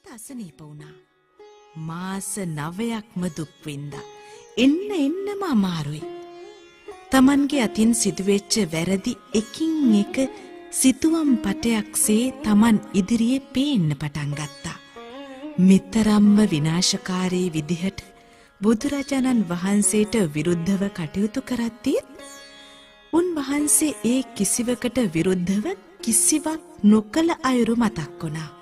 අසනීප වුණා. මාස 9ක්ම දුක් විඳා. එන්නම අමාරුයි. තමන්ගේ අතින් සිදුවෙච්ච වැරදි එකින් එක සිතුවම් පටයක්සේ තමන් ඉදිරියේ පේන්න පටන් ගත්තා. මිතරම්ම විනාශකාරී විදිහට බුදුරජාණන් වහන්සේට විරුද්ධව කටයුතු කරද්දී උන්වහන්සේ ඒ කිසිවකට විරුද්ධව කිසිවක් නොකළ අයුරු මතක් වුණා.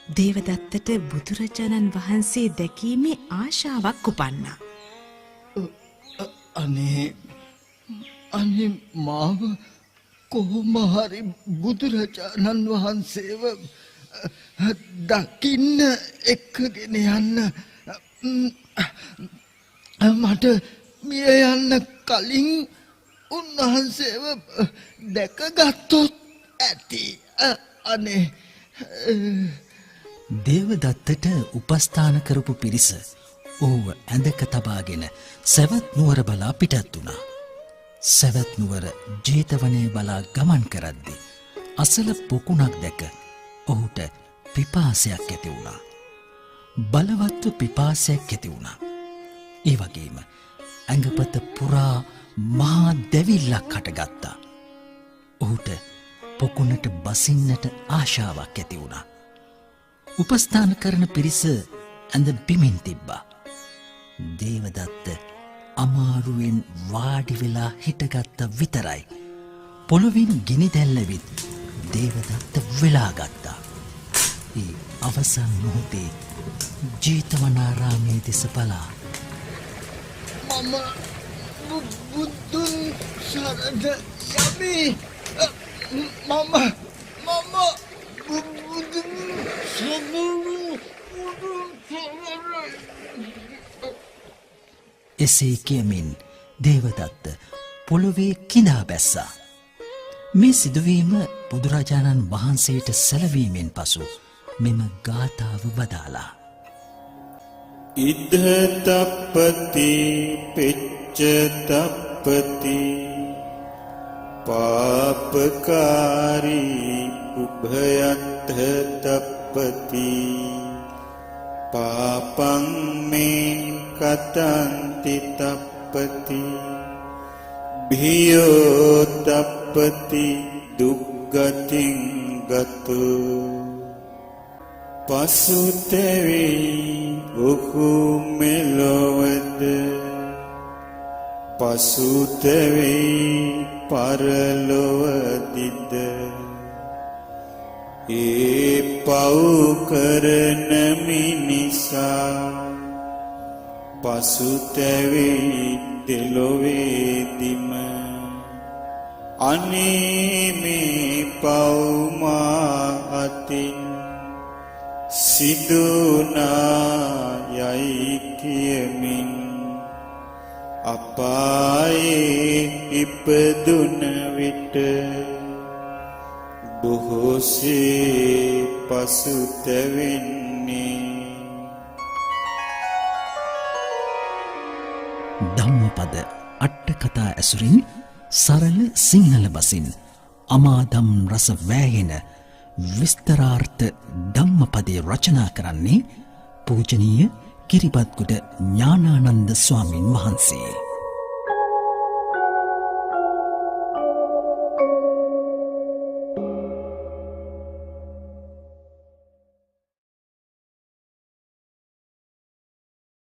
දේවදත්තට බුදුරජාණන් වහන්සේ දැකීමේ ආශාවක් උපන්නා. අනේ මාව කොහොම හරි බුදුරජාණන් වහන්සේව දකින්න එක්කගෙන යන්න. මට මිය යන්න කලින් උන්වහන්සේව දැකගත්තොත් ඇති. අනේ දේවදත්තට උපස්ථාන කරපු පිරිස ඔහුව ඇඳක තබාගෙන සවැත් නුවර බලා පිටත් වුණා. සවැත් නුවර ජේතවනයේ බලා ගමන් කරද්දී අසල පොකුණක් දැක ඔහුට පිපාසයක් ඇති වුණා. බලවත්ව පිපාසයක් ඇති වුණා. ඒ වගේම ඇඟපත පුරා මහා දැවිල්ලක් හටගත්තා. ඔහුට පොකුණට බසින්නට ආශාවක් ඇති වුණා. උපස්ථාන කරන පිරිස ඇඳ බිමින් තිබ්බා. දේවදත්ත අමාරුවෙන් වාඩි වෙලා හිටගත්ත විතරයි. පොළොවෙන් ගිනි දැල්ලවිත් දේවදත්ත වෙලා ගත්තා. ඒ අවසන් මොහොතේ ජේතවනාරාමයේ දෙස බලා මම බුදුන් සරණ යමි. මම බුදුන් එසේ කියමින් දේවදත්ත පොළොවේ කිඳා බැස්සා. මේ සිදුවීම බුදුරජාණන් වහන්සේට සැලවීමෙන් පසු මෙම ගාථාව වදාලා. ඉද්ධ තප්පති පෙච්ච තප්පති පාපකාරී උභයත්ථ තප්පති පාපං මේ කතන්ති තප්පති භියෝ තප්පති දුක්ගතින් ගතු පසුතෙවී ඔහු මෙලොවද පසුතෙවී පරලොවදිද ඒ පව් කරන මිනිසා පසුතැවී දෙලොවේදිම අනේ මේ පව්මා අතින් සිදුනා යයි කියමින් අපායේ ඉපදුන විට බොහෝසේ පසුතැවෙන්නේ. ධම්මපද අට කතා ඇසුරින් සරල සිංහල බසින් අමාදම් රස වෑහෙන විස්තරාර්ථ ධම්මපදේ රචනා කරන්නේ පූජනීය කිරිබත්ගොඩ ඥානානන්ද ස්වාමින් වහන්සේ.